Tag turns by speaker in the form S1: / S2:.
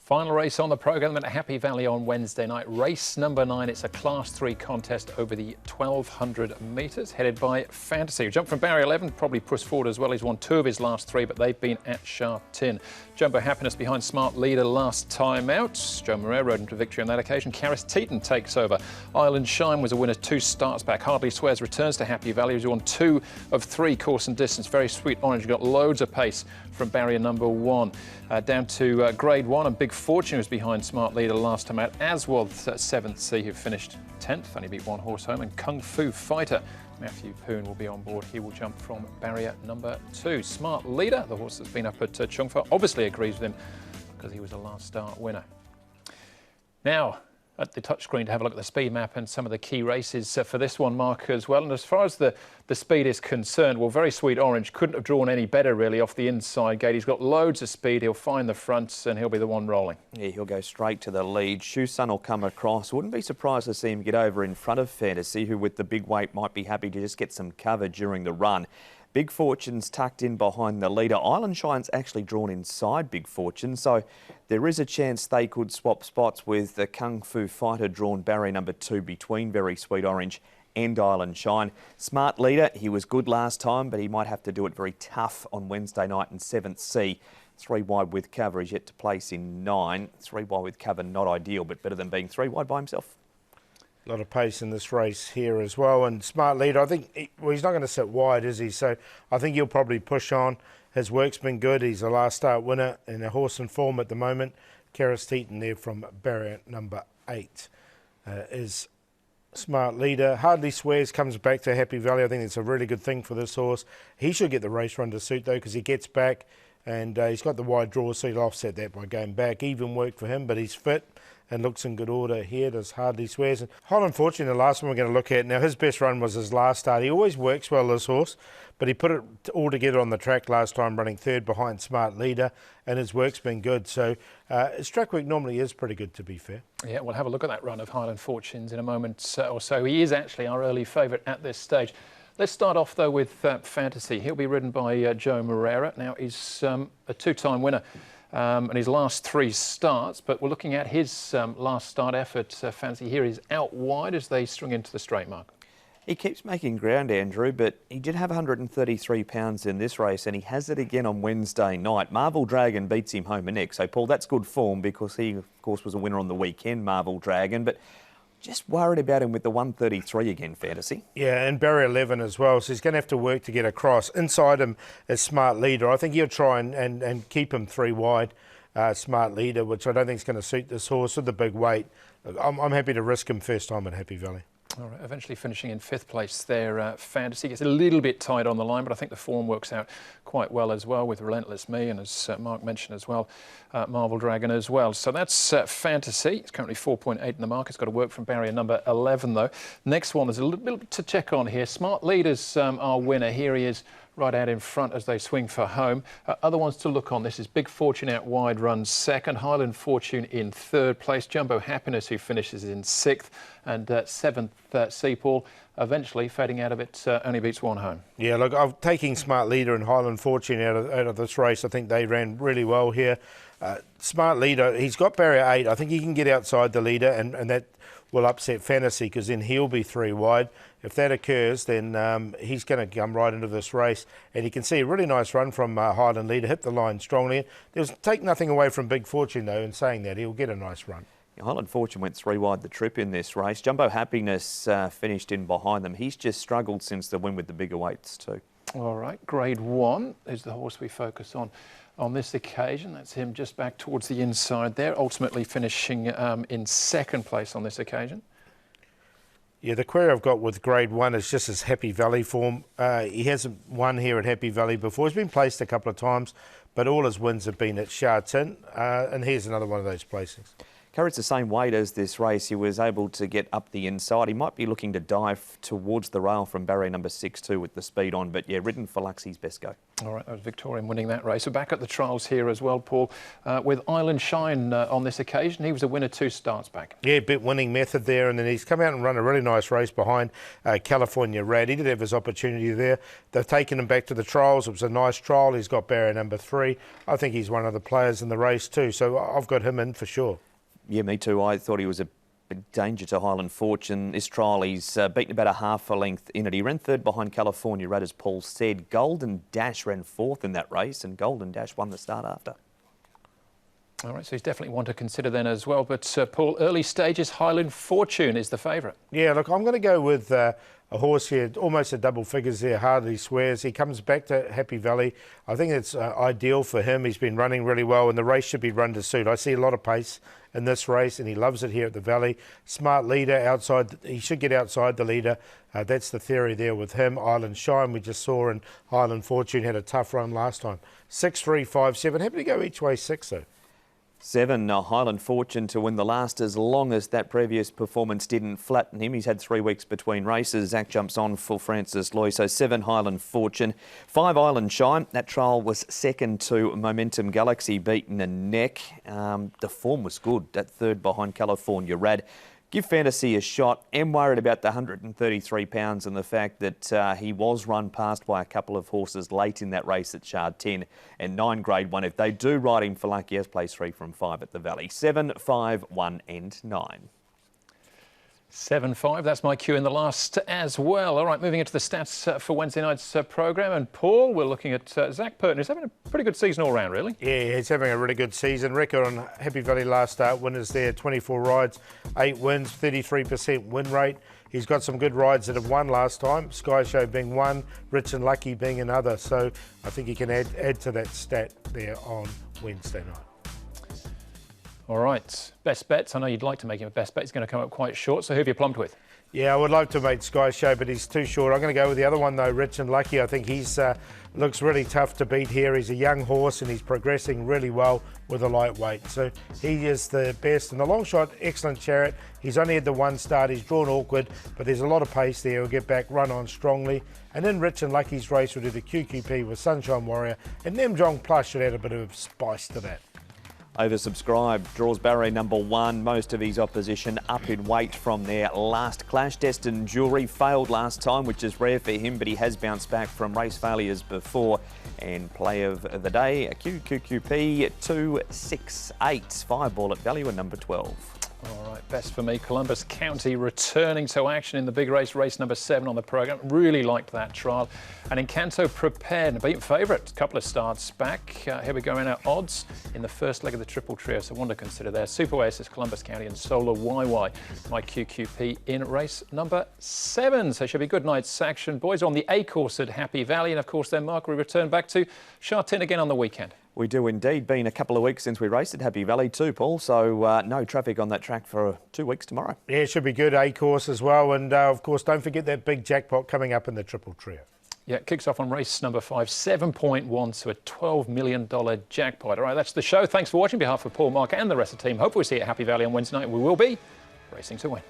S1: Final race on the programme at Happy Valley on Wednesday night. Race number 9. It's a Class 3 contest over the 1,200 metres, headed by Fantasy. Jumped from barrier 11, probably pushed forward as well. He's won 2 of his last 3, but they've been at sharp tin. Jumbo Happiness behind Smart Leader last time out. Joe Moreira rode him to victory on that occasion. Karis Teton takes over. Island Shine was a winner 2 starts back. Hardly Swears returns to Happy Valley. He's won 2 of 3 course and distance. Very Sweet Orange got loads of pace from barrier number 1. Down to grade 1, and Big Fortune was behind Smart Leader last time out, as was 7th Sea, who finished 10th, only beat 1 horse home, and Kung Fu Fighter. Matthew Poon will be on board. He will jump from barrier number 2. Smart Leader, the horse that's been up at Chung Fa, obviously agrees with him because he was a last start winner. Now, at the touchscreen to have a look at the speed map and some of the key races for this one, Mark, as well. And as far as the speed is concerned, well, Very Sweet Orange couldn't have drawn any better, really, off the inside gate. He's got loads of speed. He'll find the fronts and he'll be the one rolling. Yeah,
S2: he'll go straight to the lead. Shoe Sun will come across. Wouldn't be surprised to see him get over in front of Fantasy, who with the big weight might be happy to just get some cover during the run. Big Fortune's tucked in behind the leader. Island Shine's actually drawn inside Big Fortune, so there is a chance they could swap spots with the Kung Fu Fighter drawn barrier number 2 between Very Sweet Orange and Island Shine. Smart Leader, he was good last time, but he might have to do it very tough on Wednesday night in 7th Sea. 3 wide with cover is yet to place in 9. 3 wide with cover, not ideal, but better than being 3 wide by himself.
S3: A lot of pace in this race here as well. And Smart Leader, I think, he's not going to sit wide, is he? So I think he'll probably push on. His work's been good. He's a last start winner and a horse in form at the moment. Karis Teton there from barrier number 8 is Smart Leader. Hardly Swears comes back to Happy Valley. I think it's a really good thing for this horse. He should get the race run to suit, though, because he gets back and he's got the wide draw, so he'll offset that by going back. Even work for him, but he's fit and looks in good order here. Does Hardly Swears. And Holland Fortune, the last one we're going to look at. Now, his best run was his last start. He always works well, this horse, but he put it all together on the track last time, running 3rd behind Smart Leader, and his work's been good. So his track work normally is pretty good, to be fair. Yeah, we'll have a look at that run of Highland Fortunes in a moment or so. He is actually our early favourite at this stage. Let's start off, though, with Fantasy. He'll be ridden by Joe Moreira. Now, he's a 2-time winner and his last 3 starts, but we're looking at his last start effort. Fantasy here is out wide as they string into the straight mark.
S2: He keeps making ground, Andrew, but he did have 133 pounds in this race, and he has it again on Wednesday night. Marvel Dragon beats him home and neck. So, Paul, that's good form because he, of course, was a winner on the weekend, Marvel Dragon, but just worried about him with the 133 again, Fantasy.
S3: Yeah, and barrier 11 as well, so he's going to have to work to get across. Inside him is Smart Leader. I think he'll try and keep him 3 wide, Smart Leader, which I don't think is going to suit this horse with the big weight. I'm happy to risk him first time at Happy Valley.
S1: All right, eventually finishing in 5th place there, Fantasy. Gets a little bit tight on the line, but I think the form works out quite well as well with Relentless Me and, as Mark mentioned as well, Marvel Dragon as well. So that's Fantasy. It's currently 4.8 in the market. It's got to work from barrier number 11, though. Next one, there's a little bit to check on here. Smart Leader's our winner. Here he is, right out in front as they swing for home. Other ones to look on. This is Big Fortune out wide, runs 2nd. Highland Fortune in 3rd place. Jumbo Happiness, who finishes in 6th. And 7th, Seapool, eventually fading out of it, only beats 1 home. Yeah,
S3: look, I'm taking Smart Leader and Highland Fortune out of this race. I think they ran really well here. Smart Leader, he's got barrier 8. I think he can get outside the leader, and that will upset Fantasy because then he'll be 3 wide. If that occurs, then he's going to come right into this race. And you can see a really nice run from Highland Leader, hit the line strongly. Take nothing away from Big Fortune, though, in saying that. He'll get a nice run.
S2: Highland Fortune went 3 wide the trip in this race. Jumbo Happiness finished in behind them. He's just struggled since the win with the bigger weights too.
S1: All right, grade 1 is the horse we focus on this occasion. That's him just back towards the inside there, ultimately finishing in 2nd place on this occasion.
S3: Yeah, the query I've got with grade 1 is just his Happy Valley form. He hasn't won here at Happy Valley before. He's been placed a couple of times, but all his wins have been at Sha Tin, and here's another one of those placings.
S2: carries the same weight as this race. He was able to get up the inside. He might be looking to dive towards the rail from barrier number 6 too with the speed on, but yeah, ridden for Luxie's best go.
S1: All right, that was Victorian winning that race. We're back at the trials here as well, Paul, with Island Shine on this occasion. He was a winner 2 starts back.
S3: Yeah, bit winning method there, and then he's come out and run a really nice race behind California Rad. He did have his opportunity there. They've taken him back to the trials. It was a nice trial. He's got barrier number 3. I think he's one of the players in the race too, so I've got him in for sure.
S2: Yeah, me too. I thought he was a big danger to Highland Fortune. This trial, he's beaten about a half a length in it. He ran 3rd behind California Rad, as Paul said. Golden Dash ran 4th in that race, and Golden Dash won the start after.
S1: All right, so he's definitely one to consider then as well. But Paul, early stages, Highland Fortune is the favourite.
S3: Yeah, look, I'm going to go with a horse here, almost a double figures there, Hardly Swears. He comes back to Happy Valley. I think it's ideal for him. He's been running really well, and the race should be run to suit. I see a lot of pace in this race, and he loves it here at the Valley. Smart leader outside. He should get outside the leader. That's the theory there with him. Island Shine, we just saw, and Highland Fortune had a tough run last time. 6, 3, 5, 7. Happy to go each way 6, though.
S2: 7, Highland Fortune to win the last, as long as that previous performance didn't flatten him. He's had 3 weeks between races. Zach jumps on for Francis Loy. So 7, Highland Fortune. 5, Island Shine. That trial was second to Momentum Galaxy, beaten a neck. The form was good. That 3rd behind California Rad. Give Fantasy a shot. Am worried about the £133 and the fact that he was run past by a couple of horses late in that race at Shard 10 and 9 Grade 1. If they do ride him for luck, he has placed 3 from 5 at the Valley. 7, 5, 1 and 9.
S1: 7-5, that's my cue in the last as well. All right, moving into the stats for Wednesday night's programme. And Paul, we're looking at Zach Purton, who's having a pretty good season all round, really.
S3: Yeah, he's having a really good season. Record on Happy Valley last start, winners there, 24 rides, 8 wins, 33% win rate. He's got some good rides that have won last time, Sky Show being one, Rich and Lucky being another. So I think he can add to that stat there on Wednesday night.
S1: All right, best bets. I know you'd like to make him a best bet. He's going to come up quite short. So who have you plumbed with?
S3: Yeah, I would like to make Sky Show, but he's too short. I'm going to go with the other one, though, Rich and Lucky. I think he's looks really tough to beat here. He's a young horse and he's progressing really well with a lightweight. So he is the best. And the long shot, excellent chariot. He's only had the 1 start. He's drawn awkward, but there's a lot of pace there. He'll get back, run on strongly. And then Rich and Lucky's race will do the QQP with Sunshine Warrior. And Nemjong Plus should add a bit of spice to that.
S2: Oversubscribed, draws barrier number 1. Most of his opposition up in weight from their last clash. Destined Jewelry failed last time, which is rare for him, but he has bounced back from race failures before. And play of the day, a QQP 268. Fireball at value and number 12.
S1: All right, best for me, Columbus County returning to action in the big race, race number 7 on the programme. Really liked that trial. And Encanto prepared, a beaten favourite, a couple of starts back. Here we go in our odds in the first leg of the triple trio, so one to consider there. Super Oasis, Columbus County and Solar YY, my QQP in race number 7. So should be good night's action. Boys on the A course at Happy Valley, and of course then Mark, we return back to Shard 10 again on the weekend.
S2: We do indeed. Been a couple of weeks since we raced at Happy Valley too, Paul, so no traffic on that track for 2 weeks tomorrow.
S3: Yeah, it should be good, A course as well. And of course, don't forget that big jackpot coming up in the triple trio.
S1: Yeah, it kicks off on race number 5, 7.1, so a $12 million jackpot. All right, that's the show. Thanks for watching. On behalf of Paul, Mark and the rest of the team, hopefully we'll see you at Happy Valley on Wednesday night. We will be racing to win.